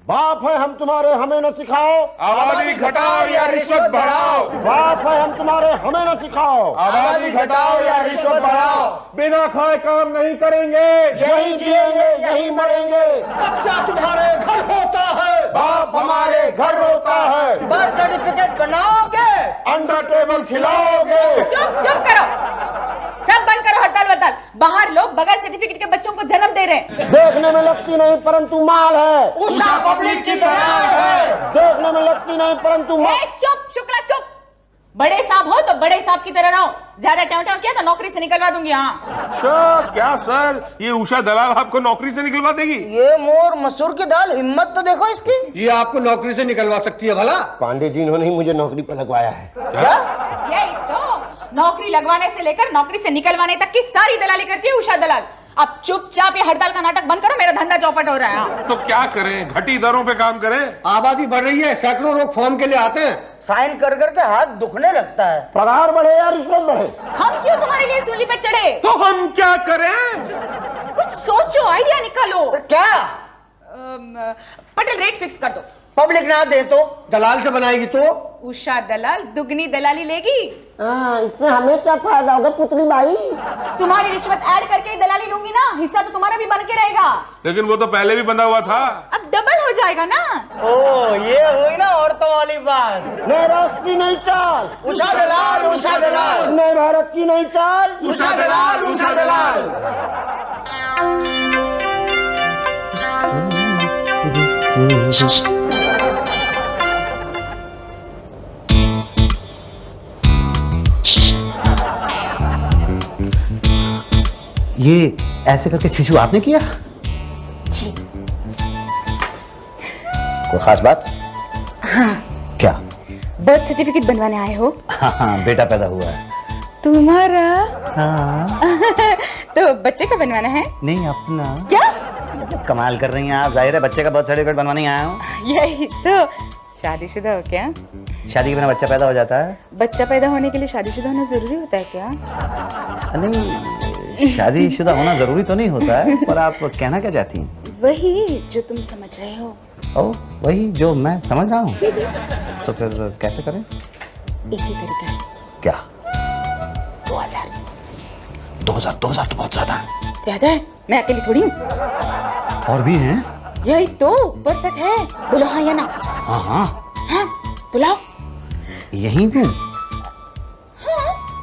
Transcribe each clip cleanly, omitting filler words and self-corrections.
बाप है हम तुम्हारे, हमें न सिखाओ। आबादी घटाओ या रिश्वत बढ़ाओ। बाप है हम तुम्हारे, हमें न सिखाओ। आबादी घटाओ या रिश्वत बढ़ाओ। बिना खाए काम नहीं करेंगे, यही जिएंगे यही मरेंगे। बच्चा तुम्हारे घर होता है, बाप हमारे घर रोता है। बर्थ सर्टिफिकेट बनाओगे, अंडर टेबल खिलाओगे। चुप चुप करो, सब बंद करो हड़ताल वड़ताल। बाहर लोग बगैर सर्टिफिकेट के बच्चों को जन्म दे रहे हैं। देखने में लगती नहीं परंतु माल है। उषा पब्लिक की तरह है। देखने में लगती नहीं परंतु माल। चुप शुक्ला चुप। बड़े साहब हो तो बड़े साहब की तरह रहो। ज्यादा ट्याव किया तो नौकरी से निकलवा दूंगी। हाँ अच्छा क्या सर, ये उषा दलाल आपको नौकरी से निकलवा देगी? ये मोर मसूर की दाल, हिम्मत तो देखो इसकी। ये आपको नौकरी से निकलवा सकती है भला? पांडे जी इन्होंने ही मुझे नौकरी पर लगवाया है। क्या? यही तो, नौकरी लगवाने से लेकर नौकरी से निकलवाने तक की सारी दलाली करती है उषा दलाल। अब चुपचाप ये हड़ताल का नाटक बंद करो, मेरा धंधा चौपट हो रहा है। तो क्या करें, घटी दरों पे काम करें? आबादी बढ़ रही है, सैकड़ों लोग फॉर्म के लिए आते हैं। साइन कर करके हाथ दुखने लगता है। पगार बढ़े या रिश्वत बढ़े, हम क्यों तुम्हारे लिए सूली पर चढ़े? तो हम क्या करें? कुछ सोचो, आइडिया निकालो। क्या? पटेल रेट फिक्स कर दो। पब्लिक ना दे तो? दलाल से बनाएगी तो? उषा दलाल दुगनी दलाली लेगी। इससे हमें क्या फायदा होगा पुतली भाई? तुम्हारी रिश्वत ऐड करके ही दलाली लूंगी ना, हिस्सा तो तुम्हारा भी बन के रहेगा। लेकिन वो तो पहले भी बंधा हुआ था। अब डबल हो जाएगा ना। ओ ये हुई ना औरतों वाली बात। नए भारत की नई चाल, उषा दलाल, उषा दलाल। नए भारत की नई चाल, उषा दलाल, उषा दलाल। ये ऐसे करके शिशु आपने किया? जी। कोई खास बात? हाँ। क्या? बर्थ सर्टिफिकेट बनवाने आए हो? हाँ, बेटा पैदा हुआ है। तुम्हारा? हाँ। तो बच्चे का बनवाना है? नहीं अपना। क्या कमाल कर रही हैं आप, जाहिर है बच्चे का बर्थ सर्टिफिकेट बनवाने ही आया हूँ। यही तो, शादीशुदा हो क्या? शादी के बिना बच्चा पैदा हो जाता है? बच्चा पैदा होने के लिए शादीशुदा होना जरूरी होता है क्या? नहीं, शादीशुदा होना जरूरी तो नहीं होता है, पर आप कहना क्या चाहती हैं? वही जो तुम समझ रहे हो। ओ, वही जो मैं समझ रहा हूँ। तो फिर कैसे करें? एक ही तरीका है। क्या? 2000। 2000 तो बहुत ज्यादा है। ज्यादा है? मैं अकेली थोड़ी हूँ। और भी हैं? यही तो, ऊपर तक है। बोलो हाँ या ना? हाँ हाँ। हाँ तो लाओ। यहीं दूं?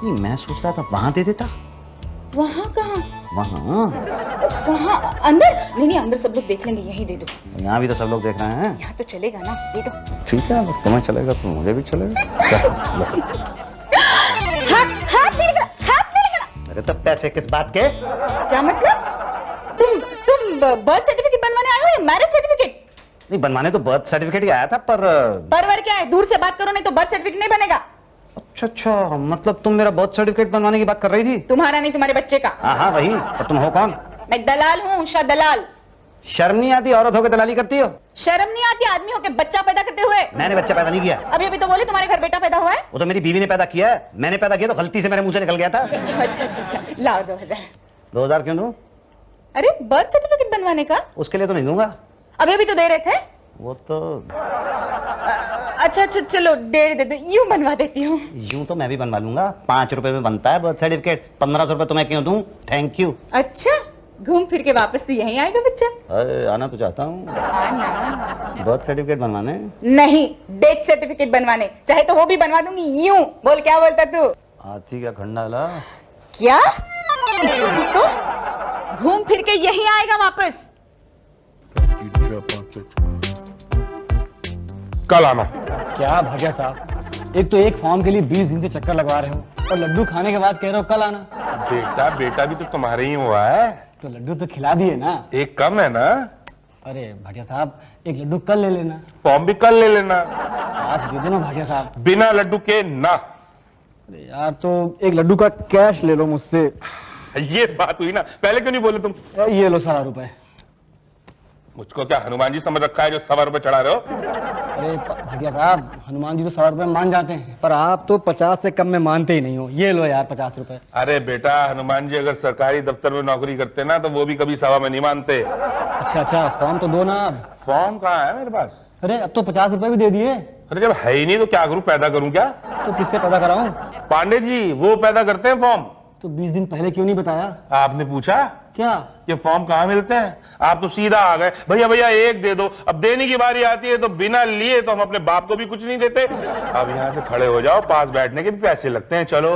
नहीं, मैं सोच रहा था वहां दे देता। वहाँ कहाँ? वहाँ? कहाँ? अंदर? नहीं अंदर सब लोग देख लेंगे, यही दे दो। यहाँ भी तो सब लोग देख रहे हैं। यहाँ तो चलेगा ना, दे दो। ठीक है, अगर तुम्हें चलेगा तो मुझे भी चलेगा। हाथ नहीं लगाना। अरे तो पैसे किस बात के? क्या मतलब? तुम बर्थ सर्टिफिकेट बनवाने आए हो या मैरिज सर्टिफिकेट? नहीं, बनवाने तो बर्थ सर्टिफिकेट ही आया था, पर परवर क्या है, दूर से बात करो, नहीं तो बर्थ सर्टिफिकेट नहीं बनेगा। अच्छा, मतलब तुम मेरा बर्थ सर्टिफिकेट बनवाने की बात कर रही थी? तुम्हारा नहीं, तुम्हारे बच्चे का। हाँ वही। और तुम हो कौन? मैं दलाल हूँ, उषा दलाल। शर्म नहीं आती औरत होकर दलाली करती हो? शर्म नहीं आती आदमी होके बच्चा पैदा करते हुए? मैंने बच्चा पैदा नहीं किया। अभी तो बोली तुम्हारे घर बेटा पैदा हुआ है। वो तो मेरी बीवी ने पैदा किया है, मैंने पैदा किया तो गलती से मेरे मुंह से निकल गया था। अच्छा, लाओ 2000। 2000 क्यों दूं? अरे बर्थ सर्टिफिकेट बनवाने का? उसके लिए तो नहीं दूंगा। अभी तो दे रहे थे। वो तो अच्छा चलो 1.5 दे दो, यूं बनवा देती हूँ। यूं तो मैं भी बनवा लूंगा, 5 रुपए में बनता है बर्थ सर्टिफिकेट। 1500 रुपए तो मैं क्यों दूं? Thank you. अच्छा, घूम फिर के वापस तो यहीं आएगा बच्चा। आना तो चाहता हूँ आना। बर्थ सर्टिफिकेट बनवाने नहीं, डेथ सर्टिफिकेट बनवाने, चाहे तो वो भी बनवा दूंगी। यूं बोल, क्या बोलता तू? हाथी का खंडाला। क्या? इसकी तो घूम फिर के यहीं आएगा वापस। कल आना। क्या भाग्या साहब, एक तो एक फॉर्म के लिए 20 दिन से चक्कर लगवा रहे हो और लड्डू खाने के बाद कह रहे हो कल आना। बेटा भी तो तुम्हारे ही हुआ है। तो लड्डू तो खिला दिए ना। एक कम है ना। अरे भाग्या साहब, एक लड्डू कल ले लेना। फॉर्म भी कल ले लेना। आज दे देना भाग्या साहब। बिना लड्डू के ना। अरे यार, तो एक लड्डू का कैश ले लो मुझसे। ये बात हुई ना, पहले क्यों नहीं बोले तुम? ये लो सारा रुपए। मुझको क्या हनुमान जी समझ रखा है जो 100 रुपए चढ़ा रहे हो? अरे भाटिया साहब, हनुमान जी तो 100 रुपए मान जाते हैं, पर आप तो 50 से कम में मानते ही नहीं हो। ये लो यार 50 रुपए। अरे बेटा, हनुमान जी अगर सरकारी दफ्तर में नौकरी करते ना तो वो भी कभी 100 में नहीं मानते। अच्छा, फॉर्म तो दो ना अब। फॉर्म कहाँ है मेरे पास? अरे अब तो 50 रुपए भी दे दिए। अरे जब है ही नहीं तो क्या करूं, पैदा करूं क्या? तो किससे पैदा कराऊं? पांडे जी वो पैदा करते हैं फॉर्म। तो 20 दिन पहले क्यों नहीं बताया? आपने पूछा क्या? ये फॉर्म कहाँ मिलते हैं? आप तो सीधा आ गए, भैया भैया एक दे दो। अब देने की बारी आती है तो बिना लिए तो हम अपने बाप को भी कुछ नहीं देते। अब यहाँ से खड़े हो जाओ, पास बैठने के भी पैसे लगते हैं। चलो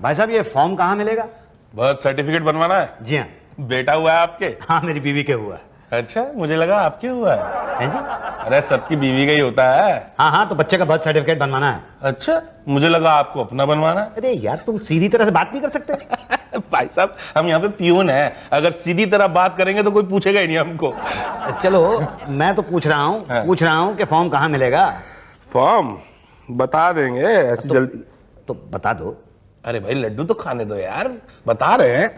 भाई साहब, ये फॉर्म कहाँ मिलेगा? बर्थ सर्टिफिकेट बनवाना है? जी हाँ। बेटा हुआ है आपके? हाँ, मेरी बीवी के हुआ है। अच्छा, मुझे लगा आपके हुआ है। हैं जी? अरे सबकी बीवी का ही होता है। हाँ, तो बच्चे का बर्थ सर्टिफिकेट बनवाना है। अच्छा, मुझे लगा आपको अपना बनवाना है। अरे यार, तुम सीधी तरह से बात नहीं कर सकते? भाई साहब, हम यहाँ पे पियून हैं, अगर सीधी तरह बात करेंगे तो कोई पूछेगा ही नहीं हमको। चलो, मैं तो पूछ रहा हूँ कि फॉर्म कहाँ मिलेगा? फॉर्म बता देंगे ऐसी जल्दी। तो बता दो। अरे भाई लड्डू तो खाने दो यार, बता रहे हैं,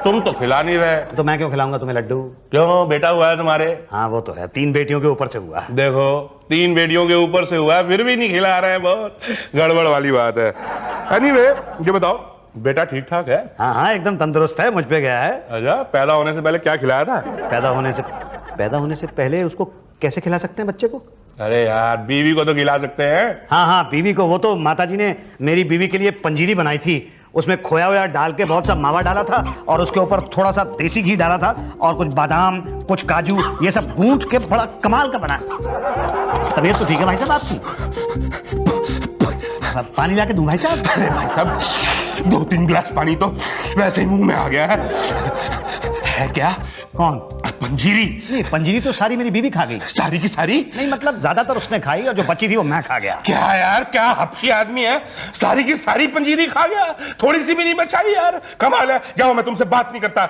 तुम तो खिला नहीं रहे। तो मैं क्यों खिलाऊंगा तुम्हें लड्डू? क्यों, बेटा हुआ है तुम्हारे? हाँ वो तो है, 3 बेटियों के ऊपर से हुआ है। देखो, 3 बेटियों के ऊपर से हुआ है, फिर भी नहीं खिला रहे हैं, बहुत गड़बड़ वाली बात है। एनीवे, ये बताओ, बेटा ठीक ठाक है? हाँ, एकदम तंदुरुस्त है, मुझ पे गया है। अच्छा, पैदा होने से पहले क्या खिलाया था? पैदा होने से पहले उसको कैसे खिला सकते हैं बच्चे को? अरे यार, बीवी को तो खिला सकते हैं। हाँ, बीवी को। वो तो माताजी ने मेरी बीवी के लिए पंजीरी बनाई थी, उसमें खोया हुआ डाल के बहुत सा मावा डाला था और उसके ऊपर थोड़ा सा देसी घी डाला था और कुछ बादाम, कुछ काजू, ये सब गूंथ के बड़ा कमाल का बना। तबीयत तो ठीक है भाई साहब आपकी? पानी लाके दूं भाई साहब? अरे भाई साहब, 2-3 गिलास पानी तो वैसे ही मुंह में आ गया है क्या? कौन? पंजीरी। नहीं, पंजीरी तो सारी मेरी बीवी खा गई। सारी की सारी? नहीं, मतलब ज्यादातर उसने खाई और जो बची थी वो मैं खा गया। क्या यार, क्या हफ्सी आदमी है, सारी की सारी पंजीरी खा गया, थोड़ी सी भी नहीं बचाई यार, कमाल है। जाओ, मैं तुमसे बात नहीं करता,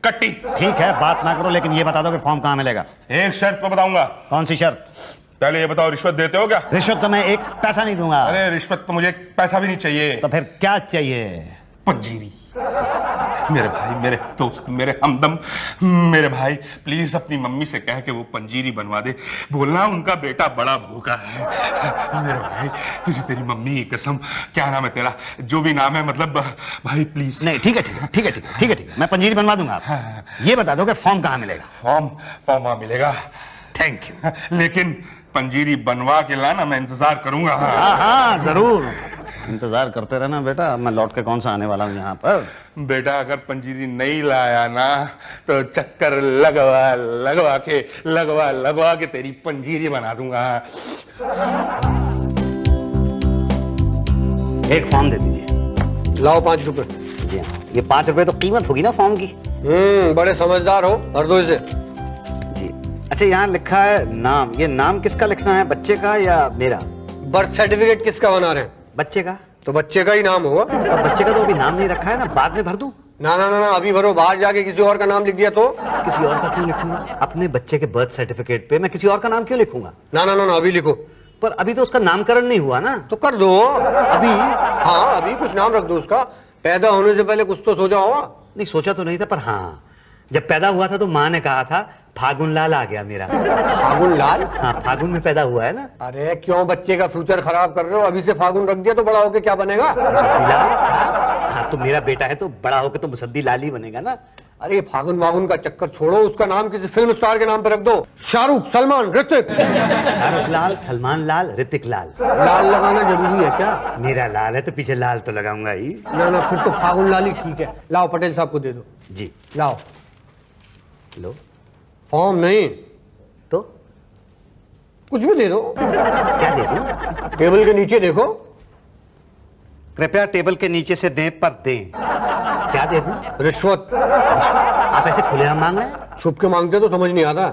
कट्टी। ठीक है, बात ना करो, लेकिन ये बता दो कि फॉर्म कहाँ मिलेगा? एक शर्त तो बताऊंगा। कौन सी शर्त? पहले ये बताओ, रिश्वत देते हो क्या? रिश्वत तो मैं 1 पैसा नहीं दूंगा। अरे रिश्वत तो मुझे 1 पैसा भी नहीं चाहिए। तो फिर क्या चाहिए? पंजीरी। मेरे भाई, मेरे दोस्त, मेरे हमदम, मेरे भाई, प्लीज अपनी मम्मी से कह के वो पंजीरी बनवा दे। बोलना उनका बेटा बड़ा भूखा है। मेरे भाई, तुझे तेरी मम्मी की कसम, क्या नाम है तेरा, जो भी नाम है, मतलब भाई प्लीज। नहीं, ठीक है, मैं पंजीरी बनवा दूंगा। ये बता दो कि फॉर्म कहाँ मिलेगा? फॉर्म वहां मिलेगा। Thank you. लेकिन पंजीरी बनवा के लाना, मैं इंतजार करूंगा। हाँ, जरूर इंतजार करते रहना बेटा, मैं लौट के कौन सा आने वाला हूँ यहाँ पर। बेटा अगर पंजीरी नहीं लाया ना तो चक्कर लगवा के तेरी पंजीरी बना दूंगा। एक फॉर्म दे दीजिए। लाओ 5 रुपए। जी हाँ, ये 5 रुपए तो कीमत होगी ना फॉर्म की? बड़े समझदार हो, भर दो इसे। जी। अच्छा, यहाँ लिखा है नाम, ये नाम किसका लिखना है, बच्चे का या मेरा? बर्थ सर्टिफिकेट किसका बना रहे हैं? बच्चे का। तो बच्चे का ही नाम होगा। और बच्चे का तो अभी नाम नहीं रखा है ना, बाद में भर दूं? ना, अभी भरो, बाहर जाके किसी और का नाम लिख दिया तो? किसी और का क्यों लिखूंगा? अपने बच्चे के बर्थ सर्टिफिकेट पे मैं किसी और का नाम क्यों लिखूंगा? ना, अभी लिखो। पर अभी तो उसका नामकरण नहीं हुआ ना। तो कर दो अभी? हाँ, अभी कुछ नाम रख दो उसका। पैदा होने से पहले कुछ तो सोचा होगा। नहीं, सोचा तो नहीं था, पर हाँ, जब पैदा हुआ था तो माँ ने कहा था फागुन लाल आ गया मेरा। फागुन लाल? हाँ, फागुन में पैदा हुआ है ना। अरे क्यों बच्चे का फ्यूचर खराब कर रहे हो? अभी से फागुन रख दिया तो बड़ा होके क्या बनेगा? मुसद्दी लाल। हाँ, तो मेरा बेटा है तो बड़ा होकर तो मुसद्दी लाल ही बनेगा ना। अरे फागुन वागुन का चक्कर छोड़ो, उसका नाम किसी फिल्म स्टार के नाम पे रख दो। शाहरुख, सलमान, ऋतिक। शाहरुख लाल, सलमान लाल, ऋतिक लाल। लाल लगाना जरूरी है क्या? मेरा लाल है तो पीछे लाल तो लगाऊंगा ही। ना, फिर तो फागुन लाल ही ठीक है। लाओ, पटेल साहब को दे दो। जी लाओ। लो। फॉर्म नहीं तो कुछ भी दे दो। क्या दे दूं? टेबल के नीचे देखो। कृपया टेबल के नीचे से दें पर दें। क्या दे दूं? रिश्वत। आप ऐसे खुलेआम मांग रहे हैं? छुप के मांगते तो समझ नहीं आता।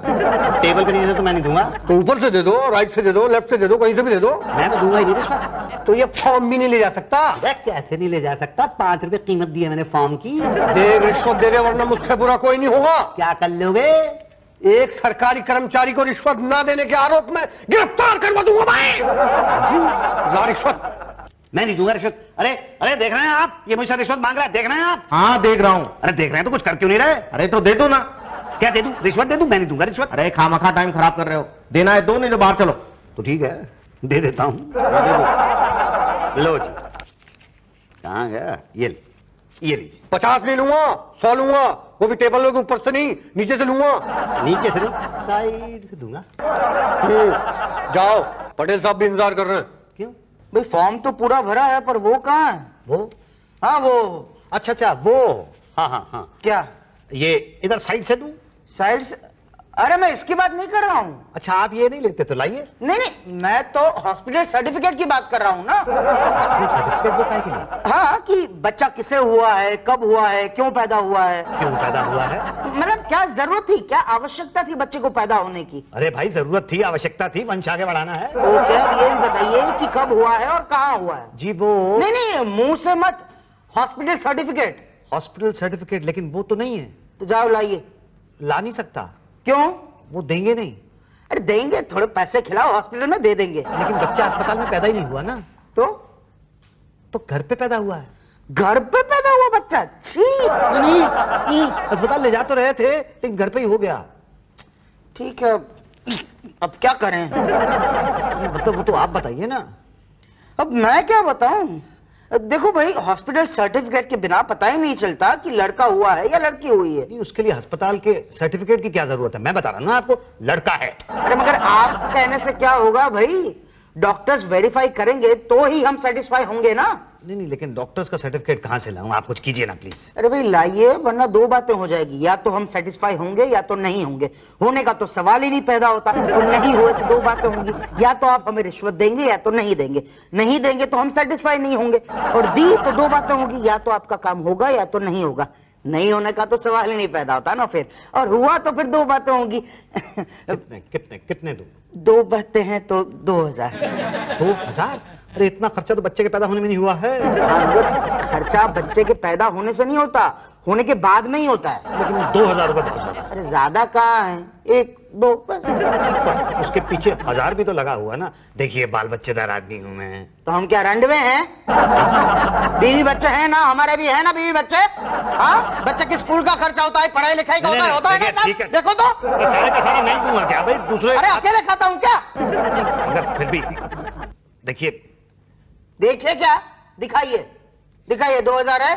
टेबल के नीचे से तो मैं नहीं दूंगा। तो ऊपर से दे दो, राइट से दे दो, लेफ्ट से दे दो, कहीं से भी दे दो। मैं तो दूंगा ही नहीं रिश्वत। तो ये फॉर्म भी नहीं ले जा सकता। कैसे नहीं ले जा सकता? 5 रुपए कीमत दी है मैंने फॉर्म की। देख, रिश्वत दे दे वरना मुझसे बुरा कोई नहीं होगा। क्या कर लोगे? एक सरकारी कर्मचारी को रिश्वत न देने के आरोप में गिरफ्तार करवा दूंगा मैं। ला रिश्वत। मैं नहीं दूंगा रिश्वत। अरे देख रहे हैं आप, ये मुझसे रिश्वत मांग रहा है, देख रहे हैं आप? हाँ देख रहा हूँ। अरे देख रहे हैं तो कुछ कर क्यों नहीं रहे? अरे तो दे दो ना। क्या दे दूं? रिश्वत दे दूं? मैं नहीं दूंगा रिश्वत। अरे खामखा टाइम खराब कर रहे हो, देना है दो, नहीं तो बाहर चलो। तो ठीक है, दे देता हूं। हाँ, दे दो। लो जी, कहाँ गया? ये ले 50 नहीं लूंगा, 100 लूंगा, वो भी टेबल के ऊपर से नहीं, नीचे से लूंगा। नीचे से नहीं, साइड से दूंगा। जाओ, पटेल साहब भी इंतजार कर रहे हैं। क्यों? भाई फॉर्म तो पूरा भरा है पर वो कहाँ है? वो? हाँ वो अच्छा वो, हाँ। क्या? ये इधर साइड से दूं? साइड से? अरे मैं इसकी बात नहीं कर रहा हूँ। अच्छा आप ये नहीं लेते तो लाइए। नहीं, मैं तो हॉस्पिटल सर्टिफिकेट की बात कर रहा हूँ ना। सर्टिफिकेट वो काहे के लिए? हाँ, कि बच्चा किसे हुआ है, कब हुआ है, क्यों पैदा हुआ है। क्यों पैदा हुआ है? मतलब क्या जरूरत थी, क्या आवश्यकता थी बच्चे को पैदा होने की? अरे भाई जरूरत थी, आवश्यकता थी, वंश आगे बढ़ाना है। ओके, अब ये बताइए कि कब हुआ है और कहाँ हुआ है। जी वो नहीं, मुंह से मत, हॉस्पिटल सर्टिफिकेट। हॉस्पिटल सर्टिफिकेट, लेकिन वो तो नहीं है। तो जाओ लाइए। ला नहीं सकता। क्यों? वो देंगे नहीं। अरे देंगे, थोड़े पैसे खिलाओ, हॉस्पिटल में दे देंगे। लेकिन बच्चा अस्पताल में पैदा ही नहीं हुआ ना। तो घर पे पैदा हुआ है। घर पे पैदा हुआ बच्चा? छी। नहीं, अस्पताल ले जा तो रहे थे, लेकिन घर पे ही हो गया। ठीक है, अब क्या करें? मतलब वो तो आप बताइए ना। अब मैं क्या बताऊं? देखो भाई, हॉस्पिटल सर्टिफिकेट के बिना पता ही नहीं चलता कि लड़का हुआ है या लड़की हुई है। नहीं, उसके लिए अस्पताल के सर्टिफिकेट की क्या जरूरत है? मैं बता रहा हूं ना आपको, लड़का है। अरे मगर आपके कहने से क्या होगा भाई? डॉक्टर्स वेरीफाई करेंगे तो ही हम सेटिस्फाई होंगे ना। नहीं, लेकिन डॉक्टर्स का सर्टिफिकेट कहां से लाऊं? आप कुछ कीजिए ना प्लीज। अरे भाई लाइए, वरना दो बातें हो जाएगी, या तो हम सेटिस्फाई होंगे या तो नहीं होंगे। होने का तो सवाल ही नहीं पैदा होता, और नहीं हुए तो दो बातें होंगी, या तो आप हमें रिश्वत देंगे या तो नहीं देंगे। नहीं देंगे तो हम सेटिस्फाई नहीं होंगे, और दी तो दो बातें होंगी, या तो आपका काम होगा या तो नहीं होगा। नहीं होने का तो सवाल ही नहीं पैदा होता ना फिर, और हुआ तो फिर दो बातें होंगी। कितने दूं? दो बातें हैं तो 2000। 2000? अरे इतना खर्चा तो बच्चे के पैदा होने में नहीं हुआ है। खर्चा बच्चे के पैदा होने से नहीं होता, होने के बाद में ही होता है। लेकिन 2000 रुपए बहुत ज्यादा। अरे ज्यादा कहाँ है, 1 2 बस। पर उसके पीछे 1000 भी तो लगा हुआ ना। देखिए बाल बच्चेदार आदमी हूं मैं। तो हम क्या रंडवे हैं? बीवी बच्चे हैं ना, हमारे भी है ना बीवी बच्चे। हाँ, बच्चे के स्कूल का खर्चा होता है, पढ़ाई लिखाई का होता है ना। ठीक है। देखो तो सारे का सारा नहीं दूंगा क्या भाई? दूसरे अरे अकेले खाता हूँ क्या? अगर फिर भी देखिए। देखिए क्या? दिखाइए 2000 है।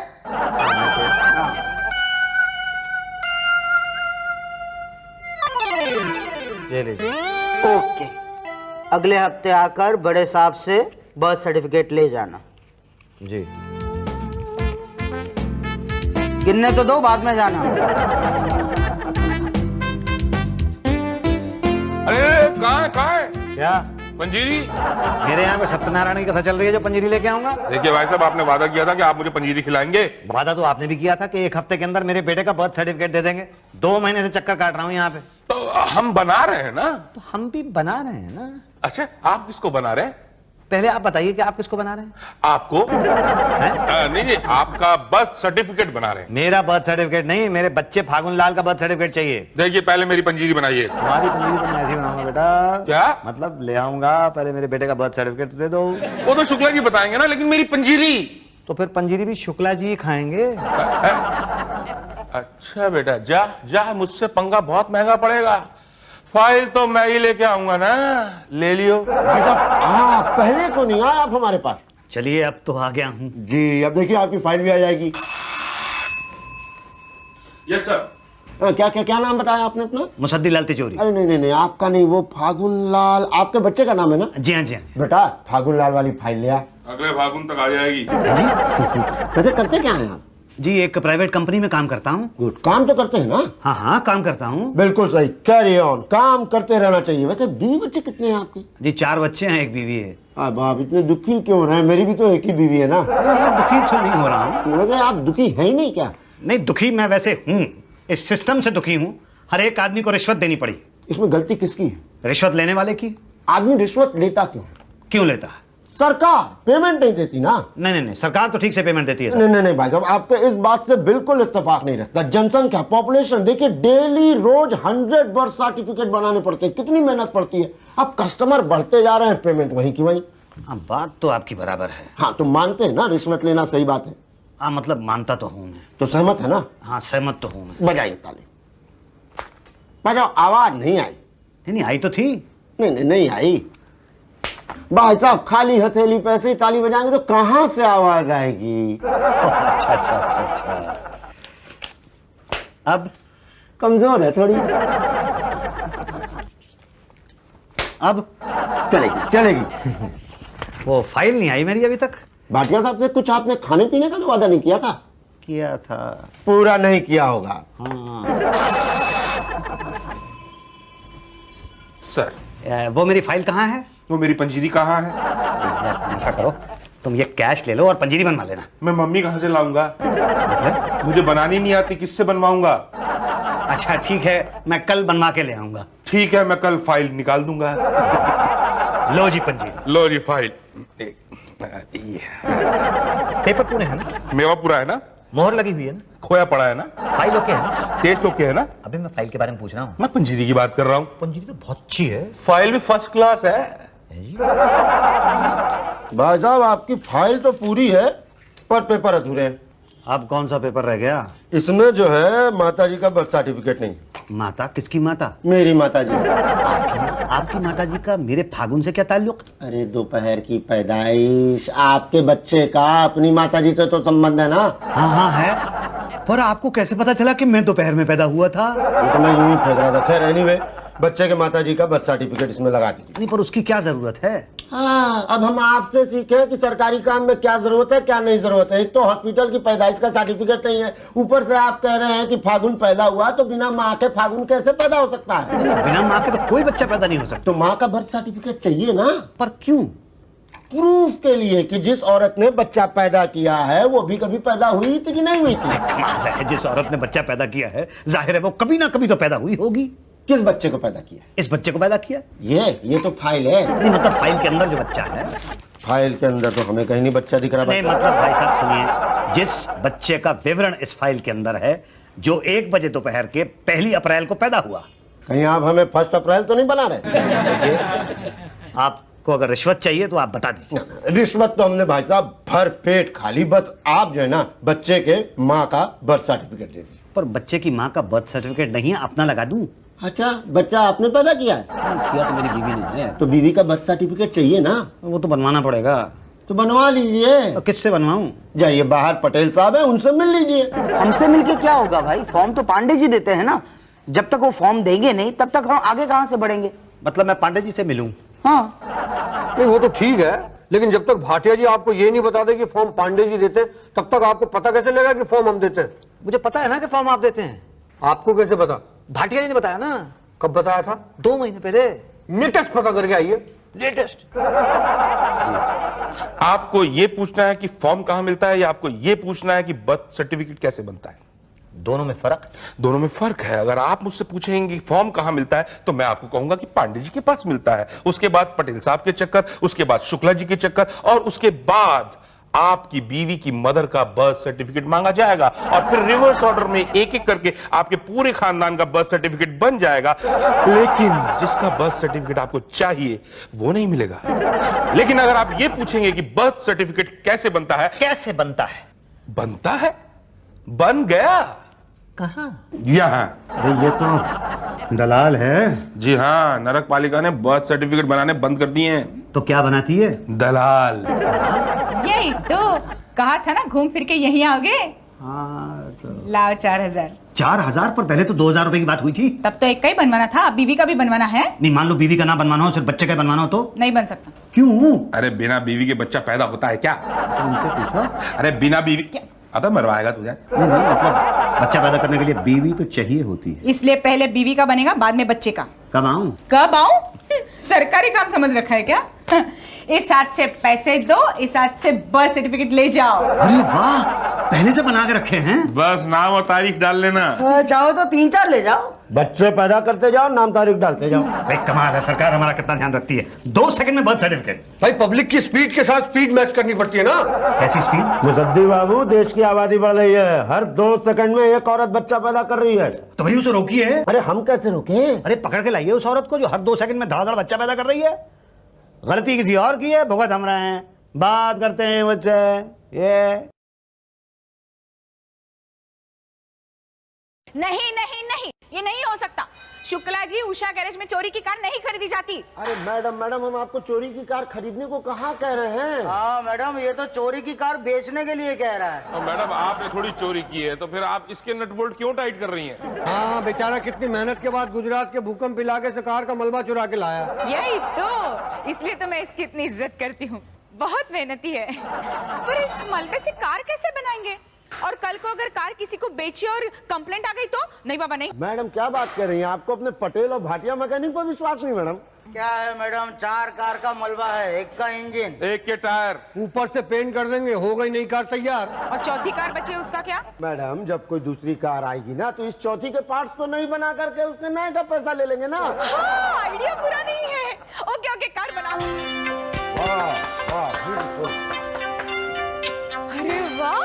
ये लीजिए। ओके, अगले हफ्ते आकर बड़े साहब से बर्थ सर्टिफिकेट ले जाना। जी। गिनने तो दो, बाद में जाना। अरे कहाँ है क्या? पंजीरी? मेरे यहाँ पे सत्यनारायण की कथा चल रही है, जो पंजीरी लेके आऊंगा। देखिए भाई साहब, आपने वादा किया था कि आप मुझे पंजीरी खिलाएंगे। वादा तो आपने भी किया था कि 1 हफ्ते के अंदर मेरे बेटे का बर्थ सर्टिफिकेट दे देंगे। 2 महीने से चक्कर काट रहा हूँ यहाँ पे। तो हम बना रहे हैं ना। तो हम भी बना रहे हैं ना। अच्छा, आप किसको बना रहे हैं? पहले आप बताइए कि आप किसको बना रहे हैं? आपको नहीं, आपका बर्थ सर्टिफिकेट बना रहे हैं। मेरा बर्थ सर्टिफिकेट नहीं, मेरे बच्चे फागुन लाल का बर्थ सर्टिफिकेट चाहिए। देखिए पहले मेरी पंजीरी बनाइए। तुम्हारी पंजीरी तो मैं ऐसे ही बनाऊंगा बेटा। क्या मतलब ले आऊंगा, पहले मेरे बेटे का बर्थ सर्टिफिकेट दे दो। वो तो शुक्ला जी बताएंगे ना, लेकिन मेरी पंजीरी। तो फिर पंजीरी भी शुक्ला जी खाएंगे। अच्छा बेटा, जा मुझसे पंगा बहुत महंगा पड़ेगा। फाइल तो मैं ही लेके आऊंगा ना, ले लियो। पहले को नहीं आया आप हमारे पास। चलिए अब तो आ गया हूँ जी। अब देखिए आपकी फाइल भी आ जाएगी। Yes sir. क्या नाम बताया आपने अपना? मुसद्दी लाल तिजोरी। अरे नहीं, आपका नहीं, वो फागुन लाल आपके बच्चे का नाम है ना? जी हाँ। बेटा फागुन लाल वाली फाइल लिया। अगले फागुन तक आ जाएगी। वैसे करते क्या हैं आप? जी एक प्राइवेट कंपनी में काम करता हूँ। गुड, काम तो करते हैं ना? हाँ काम करता हूँ। बिल्कुल सही, कैरी ऑन, काम करते रहना चाहिए। वैसे बीवी बच्चे कितने हैं आपके? जी 4 बच्चे हैं, 1 बीवी है। अब आप इतने दुखी क्यों हो रहे हैं? मेरी भी तो एक ही बीवी है ना। दुखी तो नहीं हो रहा हूँ। वैसे आप दुखी हैं ही नहीं क्या? नहीं, दुखी मैं वैसे हूँ, इस सिस्टम से दुखी हूँ। हर एक आदमी को रिश्वत देनी पड़ी। इसमें गलती किसकी है? रिश्वत लेने वाले की। आदमी रिश्वत लेता क्यों? क्यों लेता है? सरकार पेमेंट नहीं देती ना। नहीं, सरकार तो ठीक से पेमेंट देती है। नहीं भाई साहब, आपके इस बात से बिल्कुल इत्तेफाक नहीं रखता। जनसंख्या, पॉपुलेशन देखिए, डेली रोज 100 बर्थ सर्टिफिकेट बनाने पड़ते हैं। कितनी मेहनत पड़ती है। अब कस्टमर बढ़ते जा रहे हैं, पेमेंट वहीं की वहीं। हाँ बात तो आपकी बराबर है। हाँ तो मानते हैं ना, रिश्वत लेना सही बात है। हाँ मतलब मानता तो हूँ मैं। तो सहमत है ना? हाँ सहमत तो हूँ मैं। बजाइए ताली। पर आवाज नहीं आई। नहीं आई तो थी। नहीं आई। भाई साहब खाली हथेली पे ऐसे ही ताली बजाएंगे तो कहां से आवाज आएगी? अच्छा अच्छा अच्छा अच्छा। अब कमजोर है थोड़ी। अब चलेगी चलेगी। वो फाइल नहीं आई मेरी अभी तक। भाटिया साहब से कुछ आपने खाने पीने का तो वादा नहीं किया था? किया था। पूरा नहीं किया होगा। हाँ। सर वो मेरी फाइल कहाँ है? वो मेरी पंजीरी कहाँ है? यार, ऐसा करो तुम ये कैश ले लो और पंजीरी बनवा लेना। मैं मम्मी कहाँ से लाऊंगा? मतलब? मुझे बनानी नहीं आती, किससे बनवाऊंगा? अच्छा ठीक है, मैं कल बनवा के ले आऊंगा। ठीक है, मैं कल फाइल निकाल दूंगा। लो जी पंजीरी। लो जी फाइल। पेपर पूरे हैं ना? मेवा पूरा है ना? मोहर लगी हुई है ना? खोया पड़ा है ना? फाइल ओके है ना? टेस्ट ओके है ना? अभी मैं फाइल के बारे में पूछ रहा हूँ। मैं पंजीरी की बात कर रहा हूँ। पंजीरी तो बहुत अच्छी है। फाइल भी फर्स्ट क्लास है। भाई साहब आपकी फाइल तो पूरी है पर पेपर अधूरे हैं। अब कौन सा पेपर रह गया? इसमें जो है माता जी का बर्थ सर्टिफिकेट नहीं। माता? किसकी माता? मेरी माता जी। आपकी माता जी का मेरे फागुन से क्या ताल्लुक? अरे दोपहर की पैदाइश, आपके बच्चे का अपनी माता जी से तो संबंध है ना? हाँ हाँ है, पर आपको कैसे पता चला कि मैं दोपहर में पैदा हुआ था? ये तो मैं यूं ही फेंक रहा था। खैर एनीवे, बच्चे के माता जी का बर्थ सर्टिफिकेट इसमें लगा दीजिए। नहीं, पर उसकी क्या जरूरत है? हाँ, अब हम आपसे सीखे कि सरकारी काम में क्या जरूरत है क्या नहीं जरूरत है। एक तो हॉस्पिटल की पैदाइश का सर्टिफिकेट नहीं है, ऊपर से आप कह रहे हैं कि फागुन पैदा हुआ, तो बिना माँ के फागुन कैसे पैदा हो सकता है? नहीं, बिना माँ के तो कोई बच्चा पैदा नहीं हो सकता। तो माँ का बर्थ सर्टिफिकेट चाहिए ना, पर क्यों? प्रूफ के लिए कि जिस औरत ने बच्चा पैदा किया है वो भी कभी पैदा हुई थी कि नहीं हुई थी। कमाल है, जिस औरत ने बच्चा पैदा किया है जाहिर है वो कभी ना कभी तो पैदा हुई होगी। किस बच्चे को पैदा किया? इस बच्चे को पैदा किया। ये तो फाइल है। नहीं मतलब फाइल के अंदर जो बच्चा है। फाइल के अंदर तो हमें कहीं नहीं बच्चा दिख रहा। नहीं मतलब भाई साहब सुनिए, जिस बच्चे का विवरण इस फाइल के अंदर है, जो 1 बजे दोपहर के 1 अप्रैल को पैदा हुआ। कहीं आप हमें 1 अप्रैल तो नहीं बना रहे? आपको अगर रिश्वत चाहिए तो आप बता दीजिए। रिश्वत तो हमने भाई साहब भर पेट खा ली। बस आप जो है ना बच्चे के माँ का बर्थ सर्टिफिकेट दे दीजिए। पर बच्चे की माँ का बर्थ सर्टिफिकेट नहीं है, अपना लगा दूं? अच्छा, बच्चा आपने पैदा किया है? किया तो मेरी बीवी ने है। तो बीवी का बर्थ सर्टिफिकेट चाहिए ना? वो तो बनवाना पड़ेगा। तो बनवा लीजिए। तो किससे बनवाऊं? जाइए बाहर पटेल साहब है, उनसे मिल लीजिए। हमसे मिलके क्या होगा भाई? फॉर्म तो पांडे जी देते हैं ना। जब तक वो फॉर्म देंगे नहीं तब तक हम आगे कहां से बढ़ेंगे? मतलब मैं पांडे जी से मिलूं? हाँ, नहीं वो तो ठीक है, लेकिन जब तक भाटिया जी आपको ये नहीं बता दे कि फॉर्म पांडे जी देते, तब तक आपको पता कैसे लगा कि फॉर्म हम देते हैं? मुझे पता है ना कि फॉर्म आप देते हैं। आपको कैसे पता? भाटिया जी ने बताया ना। कब बताया था? 2 महीने पहले। लेटेस्ट पता करके आइए। लेटेस्ट। आपको ये पूछना है कि फॉर्म कहां मिलता है या आपको ये पूछना है कि बर्थ सर्टिफिकेट कैसे बनता है? दोनों में फर्क? दोनों में फर्क है। अगर आप मुझसे पूछेंगे कि फॉर्म कहां मिलता है तो मैं आपको कहूंगा कि पांडे जी के पास मिलता है, उसके बाद पटेल साहब के चक्कर, उसके बाद शुक्ला जी के चक्कर, और उसके बाद आपकी बीवी की मदर का बर्थ सर्टिफिकेट मांगा जाएगा और फिर रिवर्स ऑर्डर में एक एक करके आपके पूरे खानदान का बर्थ सर्टिफिकेट बन जाएगा। लेकिन जिसका बर्थ सर्टिफिकेट आपको चाहिए वो नहीं मिलेगा। लेकिन अगर आप ये पूछेंगे कि बर्थ सर्टिफिकेट कैसे बनता है, कैसे बनता है? बनता है, बन गया। कहाँ? यहां। अरे ये तो दलाल है। जी हाँ, नरक पालिका ने बर्थ सर्टिफिकेट बनाने बंद कर दिए हैं। तो क्या बनाती है? दलाल। यही तो कहा था ना, घूम फिर के यहीं आओगे। हाँ तो लाओ 4000। 4000? पर पहले तो 2000 रुपए की बात हुई थी। तब तो एक का ही बनवाना था, अब बीवी का भी बनवाना है। नहीं, मान लो बीवी का ना बनवाना हो, सिर्फ बच्चे का बनवाना हो तो? नहीं बन सकता। क्यों? अरे बिना बीवी के बच्चा पैदा होता है क्या? तो उनसे पूछो। अरे बिना बीवी अबे मरवाएगा तुझे। नहीं नहीं, मतलब बच्चा पैदा करने के लिए बीवी तो चाहिए होती है। इसलिए पहले बीवी का बनेगा, बाद में बच्चे का। कब आऊं? कब आऊं? सरकारी काम समझ रखा है क्या? इस हाथ से पैसे दो, इस हाथ से बर्थ सर्टिफिकेट ले जाओ। अरे वाह, पहले से बना के रखे हैं। बस नाम और तारीख डाल लेना। चाहो तो 3-4 ले जाओ। बच्चे पैदा करते जाओ, नाम तारीख डालते जाओ। भाई कमाल है, सरकार हमारा कितना ध्यान रखती है। 2 सेकंड में बर्थ सर्टिफिकेट। भाई पब्लिक की स्पीड के साथ स्पीड मैच करनी पड़ती है ना। कैसी स्पीड? मुसद्दी बाबू, देश की आबादी बढ़ रही है, हर 2 सेकंड में एक औरत बच्चा पैदा कर रही है। तो भाई उसे रोकिए। अरे हम कैसे रोके? अरे पकड़ के लाइए उस औरत को जो हर 2 सेकंड में धड़ाधड़ बच्चा पैदा कर रही है। गलती किसी और की है, भुगत हम रहे हैं। बात करते हैं बच्चे। ये नहीं नहीं नहीं, ये नहीं हो सकता। शुक्ला जी, उषा गैरेज में चोरी की कार नहीं खरीदी जाती। अरे मैडम मैडम, हम आपको चोरी की कार खरीदने को कहाँ कह रहे हैं? हाँ मैडम, ये तो चोरी की कार बेचने के लिए कह रहा है। तो मैडम आपने थोड़ी चोरी की है तो फिर आप इसके नट बोल्ट क्यों टाइट कर रही हैं? हाँ बेचारा कितनी मेहनत के बाद गुजरात के भूकंप इलाके से कार का मलबा चुरा के लाया। यही तो, इसलिए तो मैं इसकी इतनी इज्जत करती हूँ, बहुत मेहनती है। पर इस मलबे से कार कैसे बनाएंगे? और कल को अगर कार किसी को बेची और कंप्लेंट आ गई तो? नहीं बाबा नहीं। मैडम क्या बात कर रही हैं? आपको अपने पटेल और भाटिया मैकेनिक पर विश्वास नहीं मैडम? क्या है मैडम, 4 कार का मलबा है, 1 का इंजन, 1 के टायर, ऊपर से पेंट कर देंगे, हो गई नई कार तैयार। और चौथी कार बची है, उसका क्या? मैडम जब कोई दूसरी कार आएगी ना तो इस चौथी के पार्ट्स को नहीं बना करके उसके नए का पैसा ले लेंगे ना। हाँ, आइडिया बुरा नहीं है। ओके ओके, कार बनाओ। वाह वाह, beautiful। अरे वाह,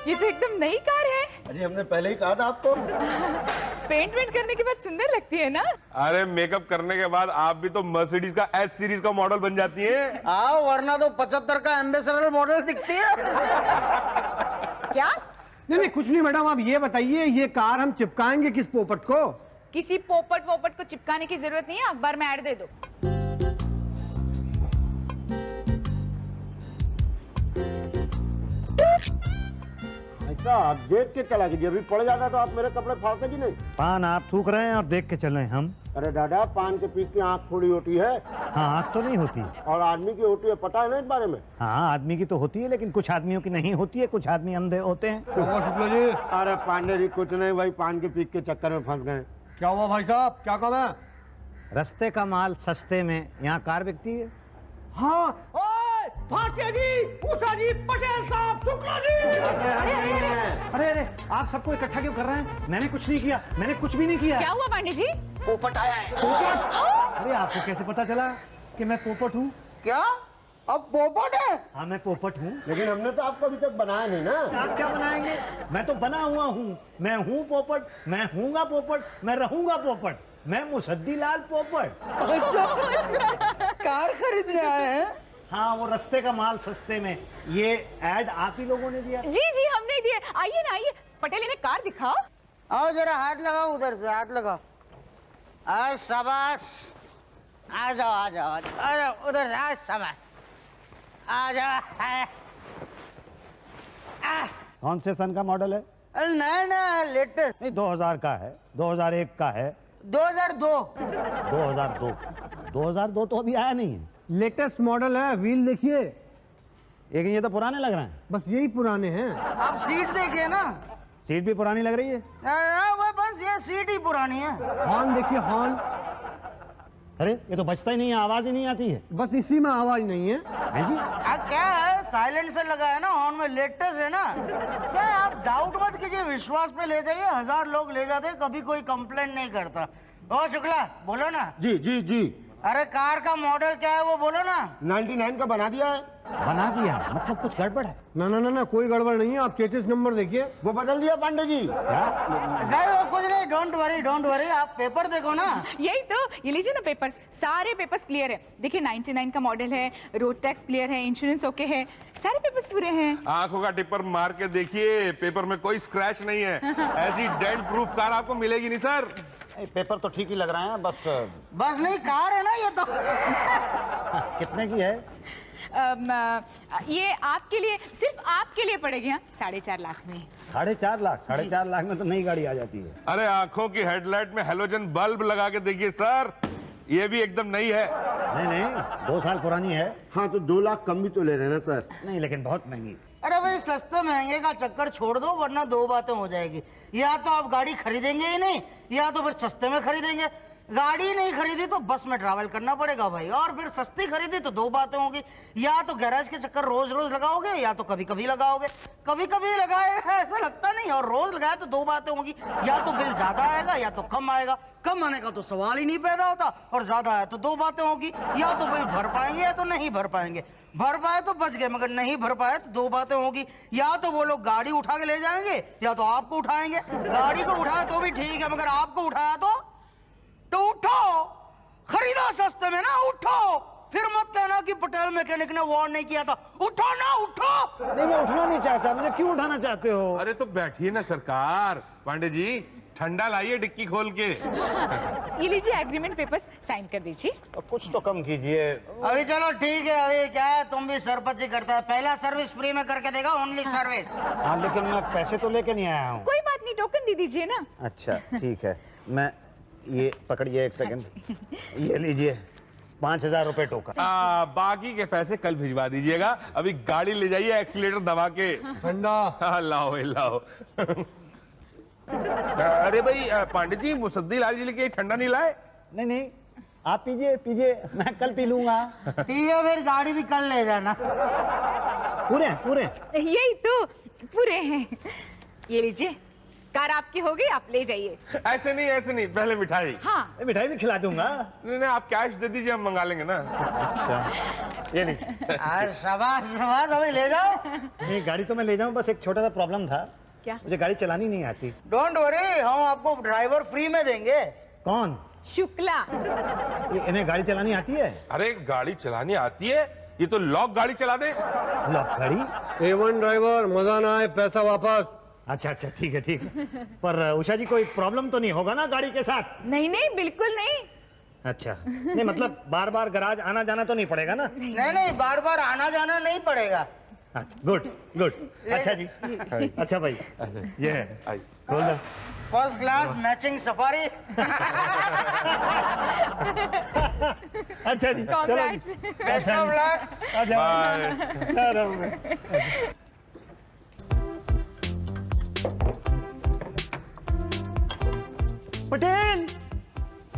ये तो एकदम नई कार है। अरे हमने पहले ही कहा था आपको। पेंट वेंट करने के बाद सुंदर लगती है ना? अरे मेकअप करने के बाद आप भी तो मर्सिडीज का S सीरीज का मॉडल बन जाती है। आओ, वरना तो 75 का एम्बेसडर मॉडल दिखती है। क्या? नहीं कुछ नहीं मैडम, आप ये बताइए ये कार हम चिपकाएंगे किस पोपट को? किसी पोपट वोपट को चिपकाने की जरूरत नहीं है, अखबार में ऐड दे दो। ऐसा आप देख के चला कीजिए, अभी पड़ जाता तो आप मेरे कपड़े फाड़ते कि नहीं? पान आप थूक रहे हैं और देख के चल रहे हैं हम। अरे दादा, पान के पीक की आंख थोड़ी होती है हाँ, आँख तो नहीं होती। और आदमी की होती है, पता है ना इस बारे में? हाँ, आदमी की तो होती है, लेकिन कुछ आदमियों की नहीं होती है, कुछ आदमी अंधे होते हैं। क्या हुआ शुक्ला जी? अरे पांडे जी कुछ नहीं भाई, पान के पीक के चक्कर में फंस गए। क्या हुआ भाई साहब, क्या काम है? रस्ते का माल सस्ते में, यहाँ कार बिकती है। हाँ, ओए, भाटिया जी, उषा जी, पटेल साहब, शुक्ला जी। अरे अरे, आप सबको इकट्ठा क्यों कर रहे हैं? मैंने कुछ नहीं किया, मैंने कुछ भी नहीं किया। क्या हुआ पांडे जी? पोपट आया है। अरे आपको कैसे पता चला कि मैं पोपट हूँ? क्या? अब पोपट है? हाँ, मैं पोपट हूँ। लेकिन हमने तो आपको अभी तक बनाया नहीं ना। आप क्या बनाएंगे? मैं तो बना हुआ हूँ। मैं हूँ पोपट, मैं हूँगा पोपट, मैं रहूंगा पोपट, मैं मुसद्दी लाल पोपट। कार खरीदने आए हैं? हाँ, वो रस्ते का माल सस्ते में, ये ऐड आप ही लोगों ने दिया। जी जी, हमने दिए। आइए ना, आइए। पटेल, इन्हें कार दिखाओ। आओ जरा, हाथ लगाओ, उधर से हाथ लगाओ। आज शाबाश, आ जाओ आ जाओ आ जाओ, आ जाओ उधर से, आज शाबाश, आ जाओ। कौन से सन का मॉडल है? अरे नया नया है, लेटेस्ट। नहीं, 2000 का है, 2001 का है, 2002। 2002 तो अभी आया नहीं है। लेटेस्ट मॉडल है, व्हील देखिए। लेकिन ये तो पुराने लग रहे हैं। बस यही पुराने हैं। आप सीट देखिए ना। सीट भी पुरानी लग रही है। वो बस ये सीट ही पुरानी है। हॉर्न देखिए, हॉर्न। अरे ये तो बजता ही नहीं है, आवाज ही नहीं आती है। बस इसी में आवाज नहीं है। है जी? क्या है, साइलेंसर लगा है ना हॉर्न में, लेटेस्ट है ना। क्या है, आप डाउट मत कीजिए, विश्वास पे ले जाइए। 1000 लोग ले जाते, कभी कोई कंप्लेंट नहीं करता। ओ शुक्ला, बोलो ना। जी जी जी। अरे कार का मॉडल क्या है वो बोलो ना। 99 का बना दिया है। बना दिया मतलब कुछ गड़बड़ है? ना ना ना ना, कोई गड़बड़ नहीं है। आप चेचिस नंबर देखिए, वो बदल दिया पांडे जी। नहीं वो कुछ नहीं, डोंट वरी, आप पेपर देखो ना। यही तो, ये लीजिए ना पेपर्स, सारे पेपर्स क्लियर है। देखिए 99 का मॉडल है, रोड टैक्स क्लियर है, इंश्योरेंस ओके है, सारे पेपर्स पूरे हैं। आंखों का टिपर मार के देखिए, पेपर में कोई स्क्रैच नहीं है। ऐसी डेंट प्रूफ कार आपको मिलेगी नहीं सर। पेपर तो ठीक ही लग रहे हैं, बस नहीं, कार है ना ये तो। कितने की है? ये आपके लिए, सिर्फ आपके लिए पड़ेगी। हाँ, 4.5 लाख में। 4.5 लाख? 4.5 लाख में तो नई गाड़ी आ जाती है। अरे आंखों की हेडलाइट में हेलोजन बल्ब लगा के देखिए सर, ये भी एकदम नई है। नहीं 2 साल पुरानी है। हाँ तो 2 लाख कम भी तो ले रहे हैं ना सर। नहीं, लेकिन बहुत महंगी। अरे भाई, सस्ते महंगे का चक्कर छोड़ दो, वरना 2 बातें हो जाएगी। या तो आप गाड़ी खरीदेंगे ही नहीं, या तो फिर सस्ते में खरीदेंगे। गाड़ी नहीं खरीदी तो बस में ट्रैवल करना पड़ेगा भाई, और फिर सस्ती खरीदी तो 2 बातें होंगी। या तो गैराज के चक्कर रोज रोज लगाओगे, या तो कभी कभी लगाओगे। कभी कभी लगाए ऐसा लगता नहीं, और रोज लगाए तो 2 बातें होंगी। या तो बिल ज्यादा आएगा, या तो कम आएगा। कम आने का तो सवाल ही नहीं पैदा होता, और ज्यादा है तो 2 बातें होगी। या तो बिल भर पाएंगे, या तो नहीं भर पाएंगे। भर पाए तो बच गए, मगर नहीं भर पाए तो 2 बातें होगी। या तो वो लोग गाड़ी उठा के ले जाएंगे, या तो आपको उठाएंगे। गाड़ी को उठाया तो भी ठीक है, मगर आपको उठाया तो उठो। खरीदा सस्ते में ना, उठो। फिर मत कहना कि पटेल मैकेनिक ने वार्न नहीं किया था। उठो ना, उठो। नहीं, मैं उठना नहीं चाहता। मुझे क्यों उठाना चाहते हो? अरे तो बैठिए ना सरकार। पांडे जी, ठंडा लाइए डिक्की खोल के। ये लीजिए एग्रीमेंट पेपर्स, साइन कर दीजिए। कुछ तो कम कीजिए। अभी चलो ठीक है, अभी क्या है, तुम भी सरपंची करता है, पहला सर्विस फ्री में करके देगा, ओनली सर्विस। हाँ लेकिन मैं पैसे तो लेके नहीं आया हूँ। कोई बात नहीं, टोकन दे दीजिए ना। अच्छा ठीक है, मैं ये पकड़िए एक सेकंड, ये लीजिए 5,000 रुपए टोकन। बाकी के पैसे कल भिजवा दीजिएगा। अभी गाड़ी ले जाइए एक्सीलेटर दबा के। ठंडा लाओ भाई लाओ। अरे भाई पांडे जी, मुसद्दी लाल जी लेके ठंडा नहीं लाए? नहीं नहीं, आप पीजिए पीजिए, मैं कल पी लूंगा। ठीक है, फिर गाड़ी भी कल ले जाना। पूरे पूरे यही तो पूरे हैं। ये लीजिए, कार आपकी हो गई, आप ले जाइए। ऐसे नहीं, पहले मिठाई। हाँ, मिठाई भी खिला दूंगा। नहीं, आप कैश दे दीजिए, हम मंगा लेंगे ना। अच्छा ये लीजिए। शाबाश शाबाश, अभी ले जाओ। नहीं गाड़ी तो मैं ले जाऊं, बस एक छोटा सा प्रॉब्लम था। क्या? मुझे गाड़ी चलानी नहीं आती। डोंट वरी, हम आपको ड्राइवर फ्री में देंगे। कौन? शुक्ला। इन्हें गाड़ी चलानी आती है? अरे गाड़ी चलानी आती है, ये तो लॉक गाड़ी चला दे। लॉक गाड़ी? A1 ड्राइवर, मजा ना आए पैसा वापस। अच्छा अच्छा ठीक है ठीक है। पर उषा जी कोई प्रॉब्लम तो नहीं होगा ना गाड़ी के साथ? नहीं नहीं, बिल्कुल नहीं। अच्छा नहीं, मतलब बार बार गैराज आना जाना तो नहीं पड़ेगा ना? नहीं नहीं, बार बार आना जाना नहीं पड़ेगा। अच्छा गुड गुड। अच्छा जी, अच्छा भाई ये है, खोल दो। First class matching safari. अच्छा जी चलो। Congrats. Best of luck. अच्छा बाय। पटेल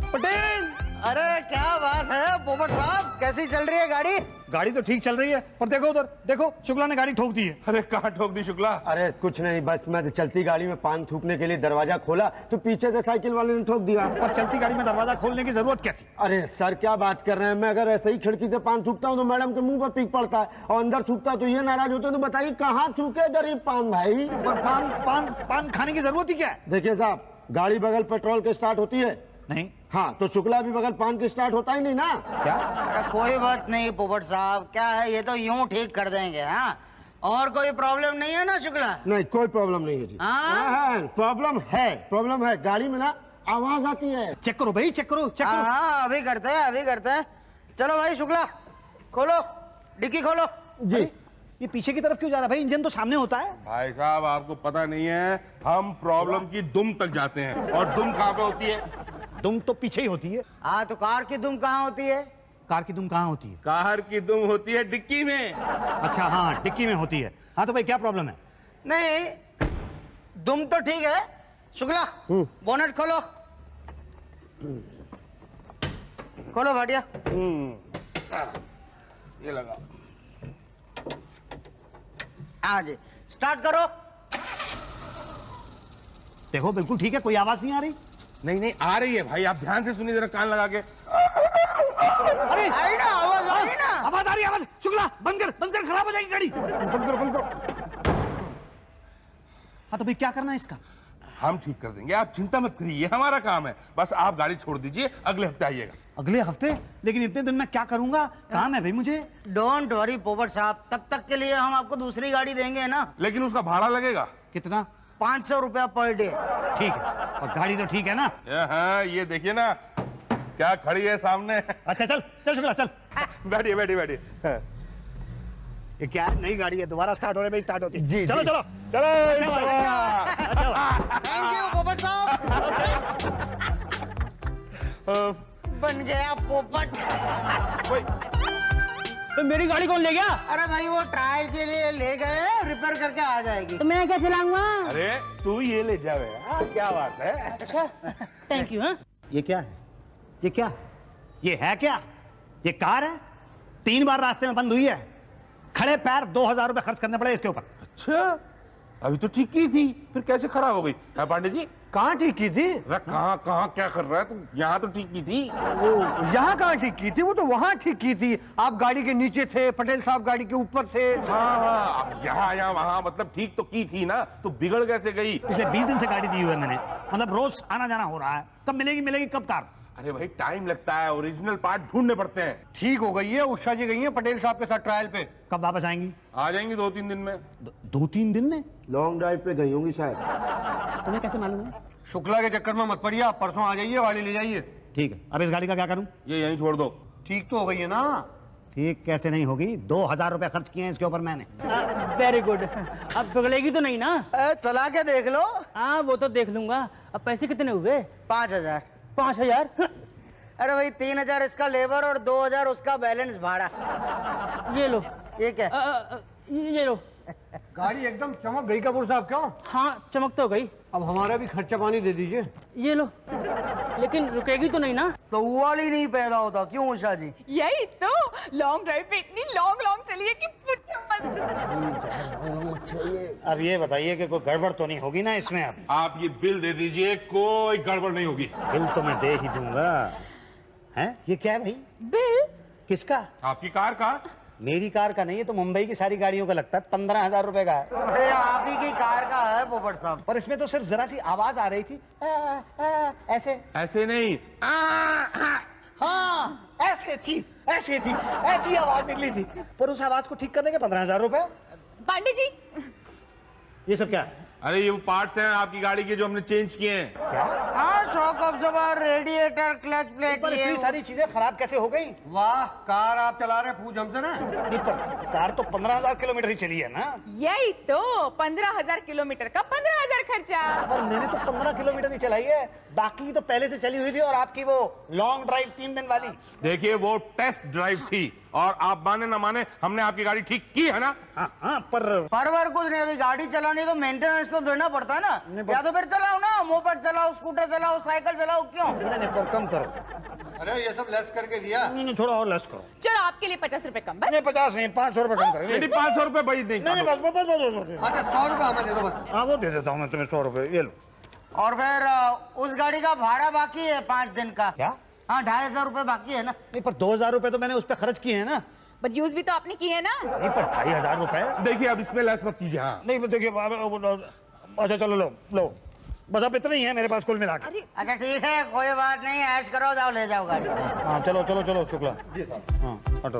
पटेल, अरे क्या बात है पोपट साहब, कैसी चल रही है गाड़ी? गाड़ी तो ठीक चल रही है, पर देखो उधर देखो, शुक्ला ने गाड़ी ठोक दी है। अरे कहाँ ठोक दी शुक्ला? अरे कुछ नहीं, बस मैं चलती गाड़ी में पान थूकने के लिए दरवाजा खोला तो पीछे से साइकिल वाले ने ठोक दिया। पर चलती गाड़ी में दरवाजा खोलने की जरूरत क्या थी? अरे सर क्या बात कर रहे हैं, मैं अगर ऐसे ही खिड़की से पान थूकता हूँ तो मैडम के मुंह पर पीक पड़ता है, और अंदर थूकता तो ये नाराज होते। तो बताइए कहाँ थूके गरीब पान भाई। पर पान पान पान खाने की जरूरत ही क्या है? देखिए साहब, गाड़ी बगल पेट्रोल के स्टार्ट होती है नहीं। हाँ, तो शुक्ला भी बगल पान की स्टार्ट होता ही नहीं ना। क्या? अरे कोई बात नहीं पोपट साहब, क्या है, ये तो यूं ठीक कर देंगे। हाँ, और कोई प्रॉब्लम नहीं है ना शुक्ला? नहीं कोई प्रॉब्लम नहीं है जी। हाँ? प्रॉब्लम है गाड़ी में ना आवाज आती है। चेक करो भाई, चेक करो चेक करो। हाँ अभी करते हैं, अभी करते हैं। चलो भाई शुक्ला, खोलो डिक्की खोलो। जी ये पीछे की तरफ क्यों जा रहा है भाई? इंजन तो सामने होता है। भाई साहब आपको पता नहीं है, हम प्रॉब्लम की दुम तक जाते हैं, और दुम कहाँ पे होती है? दुम तो पीछे ही होती है। हाँ, तो कार की दुम कहाँ होती है? कार की दुम कहाँ होती है? कार की दुम होती है डिक्की में। अच्छा हाँ, डिक्की में होती है। हाँ तो भाई क्या प्रॉब्लम है? नहीं, दुम तो ठीक है। शुक्ला बोनेट खोलो, खोलो भाटिया। ये लगा। हाँ जी, स्टार्ट करो। देखो बिल्कुल ठीक है, कोई आवाज नहीं आ रही। नहीं आ रही है भाई, आप ध्यान से सुनिए जरा, कान लगा के। अरे आई ना आवाज, आई ना। आवाज आ रही है, आवाज। शुक्ला बंद कर, खराब हो जाएगी गाड़ी। बंद करो। हाँ तो भाई क्या करना है इसका? हम ठीक कर देंगे, आप चिंता मत करिए, ये हमारा काम है। बस आप गाड़ी छोड़ दीजिए, अगले हफ्ते आइएगा। अगले हफ्ते? लेकिन इतने दिन में क्या करूंगा, काम है भाई मुझे। डोंट वरी पोपट साहब, तब तक के लिए हम आपको दूसरी गाड़ी देंगे ना। लेकिन उसका भाड़ा लगेगा। कितना? 500 रुपया पर डे। ठीक है, और गाड़ी तो ठीक है ना? हाँ, ये देखिए ना क्या खड़ी है सामने। अच्छा चल शुक्ला चल। बैठिए। ये क्या है, नई गाड़ी है, दोबारा स्टार्ट हो रही है, स्टार्ट होती है। जी, चलो जी। चलो थैंक यू पोपट साहब। बन गया पोपट। तो मेरी गाड़ी कौन ले गया? अरे भाई वो ट्रायल के लिए ले गए, रिपेयर करके आ जाएगी। तो मैं क्या चलाऊंगा? अरे तू ये ले जावे। क्या बात है। अच्छा थैंक यू। हाँ ये क्या है? ये क्या है? ये है क्या? ये कार है, 3 बार रास्ते में बंद हुई है, खड़े पैर 2,000 रुपए खर्च करने पड़े इसके ऊपर। अच्छा, अभी तो ठीक की थी, फिर कैसे खराब हो गई? पांडे जी कहाँ ठीक की थी? कहाँ क्या कर रहा है तू? यहाँ तो ठीक की थी। वो यहाँ कहाँ ठीक की थी? वो तो वहाँ ठीक की थी। आप गाड़ी के नीचे थे, पटेल साहब गाड़ी के ऊपर थे। हाँ, अब यहाँ वहाँ मतलब ठीक तो की थी ना, तो बिगड़ कैसे गई? पिछले 20 दिन से गाड़ी दी हुई है मैंने, मतलब रोज आना जाना हो रहा है। कब मिलेगी कब कार? अरे भाई टाइम लगता है, ओरिजिनल पार्ट ढूंढने पड़ते हैं। ठीक हो गई है, उषा जी गई है पटेल साहब के साथ ट्रायल पे। कब वापस आएंगी? आ जाएंगी 2-3 दिन में। 2-3 दिन में? लॉन्ग ड्राइव पे गई होंगी शायद। तुम्हें कैसे मालूम है? शुक्ला के चक्कर में मत पड़िए, आप परसों आ जाइए, गाड़ी ले जाइए। ठीक है, अब इस गाड़ी का क्या करूं? ये यहीं छोड़ दो। ठीक तो हो गई है ना? ठीक कैसे नहीं होगी? 2000 रुपए खर्च किए हैं इसके ऊपर मैंने। Very good. अब पिघलेगी तो नहीं ना? चला के देख लो। हाँ वो तो देख लूंगा। अब पैसे कितने हुए? 5000। 5000? अरे भाई 3000 इसका लेबर और 2000 उसका बैलेंस भाड़ा। ये लो। ये क्या? ये लो। गाड़ी एकदम चमक गई कपूर साहब, क्यों? हाँ चमक तो गई। अब हमारा भी खर्चा पानी दे दीजिए। ये लो। लेकिन रुकेगी तो नहीं ना? सवाल ही नहीं पैदा होता। क्यों उषा जी? यही तो, लॉन्ग ड्राइव पे इतनी लॉन्ग चली है कि पूछो मत। अब ये बताइए कि कोई गड़बड़ तो नहीं होगी ना इसमें? अब आप ये बिल दे दीजिए, कोई गड़बड़ नहीं होगी। बिल तो मैं दे ही दूंगा। हैं? ये क्या है भाई? बिल? किसका? आपकी कार का? मेरी कार का नहीं है, तो मुंबई की सारी गाड़ियों का लगता है। 15,000 रुपए का है। अरे आप ही की कार का है पोपट साहब। पर इसमें तो सिर्फ जरा सी आवाज आ रही थी, ऐसे। ऐसे नहीं, हाँ ऐसे थी, ऐसी आवाज निकली थी। पर उस आवाज को ठीक करने के 15,000 रुपए। पांडे जी, ये सब क्या है? अरे ये वो पार्ट्स हैं आपकी गाड़ी के जो हमने चेंज किए हैं। क्या? हाँ, shock absorber, radiator, clutch plate. पर इतनी सारी चीजें खराब कैसे हो गई? वाह, कार आप चला रहे हैं, पूछ हमसे ना। नहीं, पर कार तो 15,000 किलोमीटर ही चली है ना? यही तो 15,000 किलोमीटर का 15,000 खर्चा। पर मैंने तो 15 किलोमीटर ही चलाई है, बाकी तो पहले से चली हुई थी। और आपकी वो लॉन्ग ड्राइव 3 दिन वाली। देखिए वो टेस्ट ड्राइव थी, और आप माने ना माने हमने आपकी गाड़ी ठीक की है ना। हाँ पर परवर कुछ नहीं, अभी गाड़ी चलानी तो मेंटेनेंस तो देना पड़ता है ना। या तो फिर चलाओ ना, मोपेड चलाओ, स्कूटर चलाओ, साइकिल चलाओ। क्यों? नहीं, पर कम करो। अरे ये सब लेस करके दिया। नहीं, थोड़ा और लेस करो। चलो आपके लिए 50 रुपए कम बस। नहीं 50 नहीं, 500 रुपए कम करेंगे। नहीं 500 रुपए भाई नहीं। नहीं बस। अच्छा 100 रुपए हमें दे दो बस। हाँ वो दे देता हूँ मैं तुम्हें 100 रुपए, ये लो। और फिर उस गाड़ी का भाड़ा बाकी है 5 दिन का। क्या? हाँ 2,500 रुपए बाकी है ना। नहीं, पर 2,000 रुपए तो मैंने उस पर खर्च किए हैं ना। बट यूज भी तो आपने की है ना। नहीं, पर 2,500 रुपए। देखिए अब इसमें लेस मत कीजिए। हाँ नहीं देखिए, अच्छा चलो लो बस। अब इतना ही है मेरे पास कुल मिला के। अच्छा ठीक है, कोई बात नहीं, ऐश करो, जाओ ले जाओ गाड़ी। हाँ चलो शुक्ला। हाँ हटो।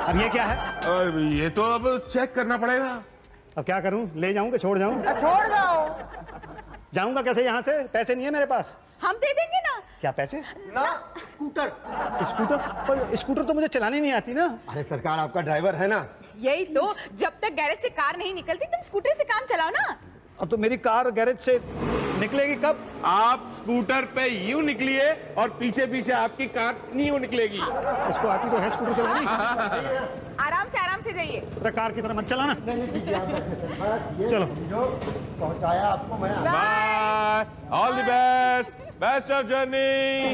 अब ये क्या है? ये तो अब चेक करना पड़ेगा। अब क्या करूं? ले जाऊं कि छोड़ जाऊं? छोड़ जाओ। जाऊंगा कैसे यहाँ से? पैसे नहीं है मेरे पास। हम दे देंगे ना। क्या पैसे? ना स्कूटर। स्कूटर? पर स्कूटर तो मुझे चलानी नहीं आती ना। अरे सरकार आपका ड्राइवर है ना। यही तो, जब तक गैरेज से कार नहीं निकलती तुम स्कूटर से काम चलाओ ना। अब तो मेरी कार गैरेज से निकलेगी कब? आप स्कूटर पे यूं निकलिए और पीछे पीछे आपकी कार यूं निकलेगी। इसको आती तो है स्कूटर चलानी। आराम से जाइए। अरे कार की तरह मत चलाना। चलो पहुंचाया आपको मैं। Bye, all the best of journey.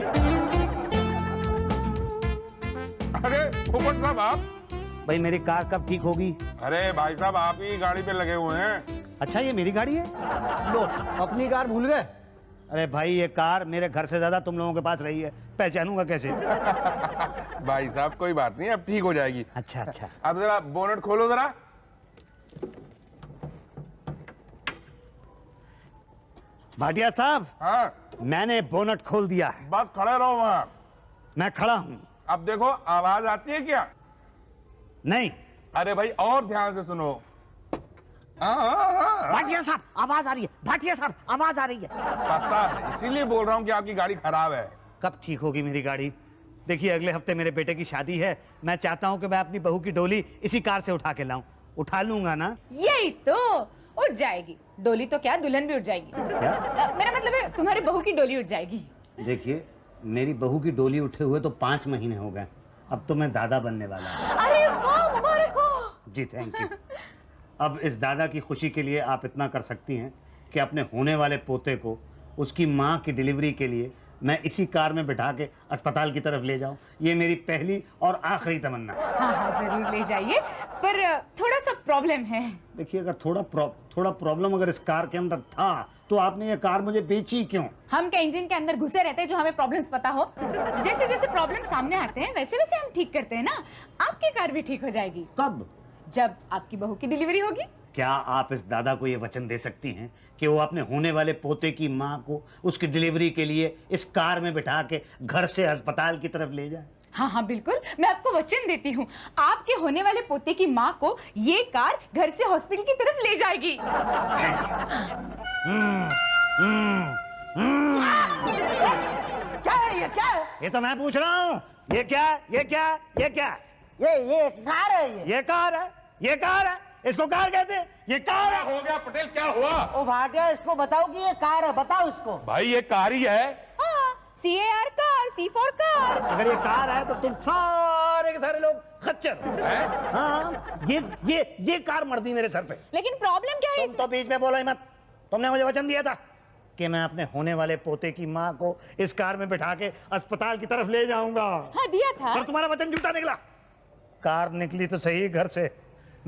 अरे पोपट साहब आप? भाई मेरी कार कब ठीक होगी? अरे भाई साहब आप ही गाड़ी पे लगे हुए हैं। अच्छा ये मेरी गाड़ी है? लो अपनी कार भूल गए। अरे भाई ये कार मेरे घर से ज्यादा तुम लोगों के पास रही है, पहचानूंगा कैसे? भाई साहब कोई बात नहीं, अब ठीक हो जाएगी। अच्छा। अब जरा बोनट खोलो जरा। भाटिया साहब, हाँ मैंने बोनट खोल दिया है। बस खड़े रहो वहां। मैं खड़ा हूँ। अब देखो आवाज आती है क्या? नहीं। अरे भाई और ध्यान से सुनो। भाटिया साहब आवाज आ रही है। भाटिया साहब आवाज आ रही है। पता है, इसीलिए बोल रहा हूँ कि आपकी गाड़ी खराब है। कब ठीक होगी मेरी गाड़ी? देखिए अगले हफ्ते मेरे बेटे की शादी है। मैं चाहता हूँ कि मैं अपनी बहू की डोली इसी कार से उठा के लाऊं। उठा लूंगा ना? यही तो, उठ जाएगी डोली तो क्या, दुल्हन भी उठ जाएगी। क्या? मेरा मतलब है तुम्हारी बहू की डोली उठ जाएगी। देखिए मेरी बहू की डोली उठे हुए तो 5 महीने हो गए। अब तो मैं दादा बनने वाला हूँ। अरे वाह, मुबारक हो। जी थैंक यू। अब इस दादा की खुशी के लिए आप इतना कर सकती हैं कि अपने होने वाले पोते को उसकी माँ की डिलीवरी के लिए मैं इसी कार में बिठा के अस्पताल की तरफ ले जाऊं। ये मेरी पहली और आखिरी तमन्ना। हाँ जरूर ले जाइए, पर थोड़ा सा प्रॉब्लम है। देखिए अगर थोड़ा प्रॉब्लम अगर इस कार के अंदर था तो आपने ये कार मुझे बेची क्यों? हम क्या इंजन के अंदर घुसे रहते हैं जो हमें प्रॉब्लम्स पता हो? जैसे जैसे प्रॉब्लम सामने आते हैं वैसे वैसे हम ठीक करते हैं ना। आपकी कार भी ठीक हो जाएगी। कब? जब आपकी बहू की डिलीवरी होगी। क्या आप इस दादा को ये वचन दे सकती हैं कि वो अपने होने वाले पोते की माँ को उसकी डिलीवरी के लिए इस कार में बिठा के घर से अस्पताल की तरफ ले जाए? हाँ हाँ बिल्कुल, मैं आपको वचन देती हूँ, आपके होने वाले पोते की माँ को ये कार घर से हॉस्पिटल की तरफ ले जाएगी। क्या है ये, क्या है? ये तो मैं पूछ रहा हूँ, ये क्या ये क्या ये क्या? ये कार है ये कार है, ये कार है, इसको कार कहते हैं, ये कार है। हो गया पटेल, क्या हुआ? ओ भाटिया, इसको बताओ कि ये कार है, बताओ इसको। भाई ये कार ही है। हाँ, CAR कार, C4 कार। अगर ये कार है तो तुम सारे के सारे लोग खच्चर हो। हैं? हाँ, ये कार मर दी मेरे सर पे। लेकिन प्रॉब्लम क्या है तुम तो बीच में बोलो ही मत। तुमने मुझे वचन दिया था कि मैं अपने होने वाले पोते की माँ को इस कार में बिठा के अस्पताल की तरफ ले जाऊंगा। हाँ दिया था। और तुम्हारा वचन झूठा निकला। कार निकली तो सही घर से,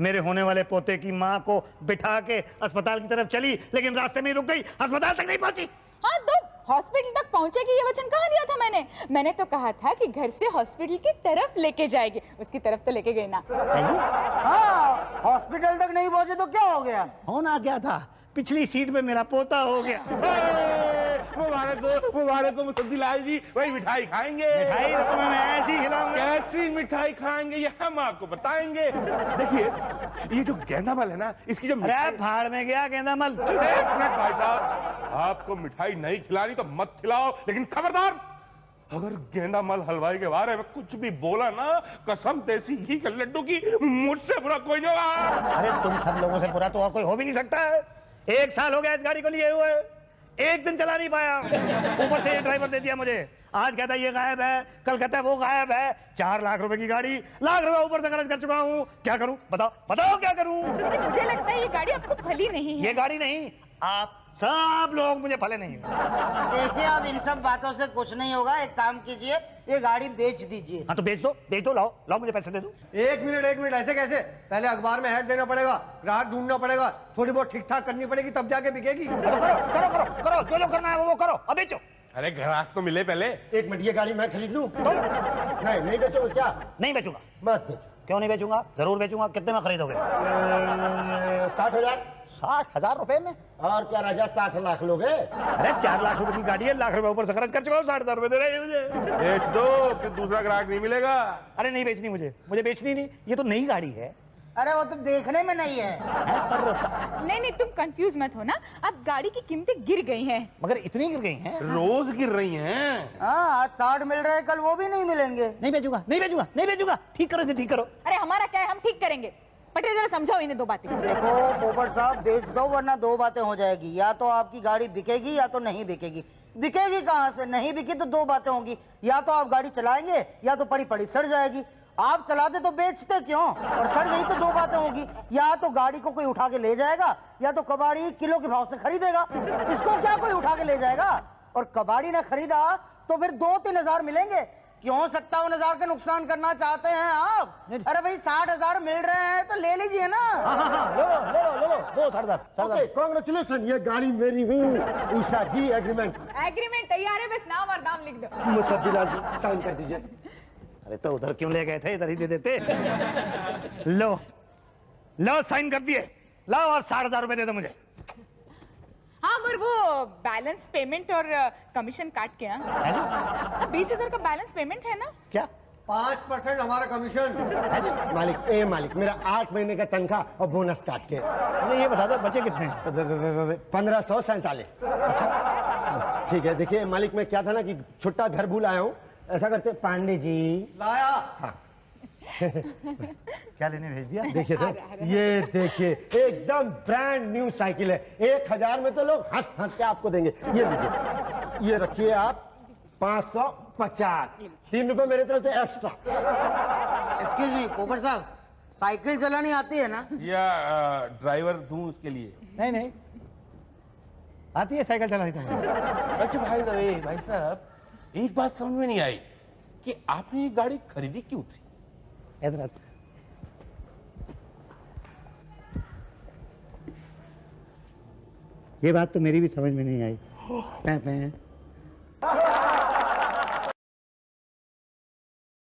मेरे होने वाले पोते की माँ को बिठा के अस्पताल की तरफ चली, लेकिन रास्ते में ही रुक गई, अस्पताल तक नहीं पहुंची। हाँ तो हॉस्पिटल तक पहुंचेगी, ये वचन कहाँ दिया था मैंने तो कहा था कि घर से हॉस्पिटल की तरफ लेके जाएगी, उसकी तरफ तो लेके गई ना। हाँ, हॉस्पिटल तक नहीं पहुंचे तो क्या हो गया? होना क्या था, पिछली सीट पे मेरा पोता हो गया। मुबारक हो मुसद्दी लाल जी, वही मिठाई खाएंगे। मिठाई तो तुम्हें मैं ऐसी खिलाऊंगा। कैसी मिठाई खाएंगे ये हम आपको बताएंगे। देखिए ये जो गेंदामल है ना, इसकी जो अरे भाड़ में गया गेंदामल। एक मिनट भाई साहब, आपको मिठाई नहीं खिलानी तो मत खिलाओ, लेकिन खबरदार अगर गेंदामल हलवाई के बारे में कुछ भी बोला ना, कसम देसी घी के लड्डू की, मुझसे बुरा कोई नहीं होगा। अरे तुम सब लोगों से बुरा तो और कोई हो भी नहीं सकता है। 1 साल हो गया इस गाड़ी को लिए हुए, एक दिन चला नहीं पाया, ऊपर से ये ड्राइवर दे दिया मुझे। आज कहता है ये गायब है, कल कहता है वो गायब है। 4 लाख रुपए की गाड़ी, लाख रुपए ऊपर से खर्च कर चुका हूँ। क्या करूँ बताओ, बताओ क्या करूँ? मुझे लगता है ये गाड़ी आपको भली नहीं है। ये गाड़ी नहीं, आप सब लोग मुझे भले नहीं हो। देखिए, अब इन सब बातों से कुछ नहीं होगा। एक काम कीजिए, ये गाड़ी बेच दीजिए। हाँ तो बेच दो, लाओ मुझे पैसे दे दो। एक मिनट, ऐसे कैसे? पहले अखबार में ऐड देना पड़ेगा, ग्राहक ढूंढना पड़ेगा, थोड़ी बहुत ठीक ठाक करनी पड़ेगी, तब जाके बिकेगी। तो करो जो करना है वो करो, अब बेचो। अरे ग्राहक तो मिले पहले। 1 मिनट, ये गाड़ी मैं खरीद लूं? नहीं बेचोगे क्या? नहीं बेचूंगा। मत बेचो। क्यों नहीं बेचूंगा? जरूर बेचूंगा। कितने में खरीदोगे? 60,000। 60,000 रुपए में? और क्या राजा, 60 लाख लोग हैं? अरे 4 लाख रुपए की गाड़ी है, लाख रुपए ऊपर से खर्च कर चुका हूँ, 60,000 रुपए दे रहे हैं मुझे। बेच दो, फिर दूसरा ग्राहक नहीं मिलेगा। अरे नहीं बेचनी मुझे बेचनी नहीं, ये तो नई गाड़ी है। अरे वो तो देखने में नहीं है। नहीं तुम कंफ्यूज मत हो ना, अब गाड़ी की कीमतें गिर गई हैं। मगर इतनी गिर गई हैं? रोज गिर रही हैं। हाँ, आज 60 मिल रहे हैं, कल वो भी नहीं मिलेंगे। नहीं बेचूंगा। ठीक करो। अरे हमारा क्या है, हम ठीक करेंगे। पटेल जरा समझाओ इन्हें 2 बातें। देखो पोपट साहब, बेच दो वरना 2 बातें हो जाएगी। या तो आपकी गाड़ी बिकेगी या तो नहीं बिकेगी। बिकेगी कहाँ से? नहीं बिकी तो 2 बातें होंगी, या तो आप गाड़ी चलाएंगे या तो पड़ी पड़ी सड़ जाएगी। आप चलाते तो बेचते क्यों? और सड़ गई तो 2 बातें होगी, या तो गाड़ी को कोई उठा के ले जाएगा या तो कबाड़ी किलो के भाव से खरीदेगा। इसको क्या कोई उठा के ले जाएगा? और कबाड़ी ने खरीदा तो फिर 2-3 हजार मिलेंगे। क्यों 57,000 का नुकसान करना चाहते हैं आप? अरे भाई 60,000 मिल रहे हैं तो ले लीजिए ना। लो दो 60,000। कांग्रेचुलेशन, ये गाड़ी मेरी हुई। उषा जी, एग्रीमेंट तैयार है, बस नाम और दाम लिख दो। मुसद्दी लाल जी, साइन कर दीजिए। अरे तो उधर क्यों ले गए थे, इधर ही दे देते। लो साइन कर दिए, लाओ और 60,000 रुपए दे दो मुझे। हाँ, और वो बैलेंस पेमेंट और कमीशन काट के ना, 20,000 का बैलेंस पेमेंट है ना? क्या? 5% हमारा कमीशन। मालिक मेरा 8 महीने का तनख्वाह और बोनस काट के। नहीं ये बता दो बचे कितने हैं? 1547। अच्छा ठीक है। देखिए मालिक, मैं क्या था ना कि छोटा घर भूल आया हूँ। ऐसा करते पांडे जी, लाया। हाँ क्या लेने भेज दिया? देखिए तो, ये देखिए एकदम ब्रांड न्यू साइकिल है। 1,000 में तो लोग हंस हंस के आपको देंगे। ये लीजिए, ये रखिए आप 550। 3 रुपए मेरे तरफ से एक्स्ट्रा। एक्सक्यूज मी पोपट साहब, साइकिल चलानी आती है ना? या ड्राइवर दूं उसके लिए? नहीं आती है साइकिल चलानी तुम्हें? अच्छा भाई साहब, एक बात समझ में नहीं आई कि आपने ये गाड़ी खरीदी क्यों थी? इधर ये बात तो मेरी भी समझ में नहीं आई।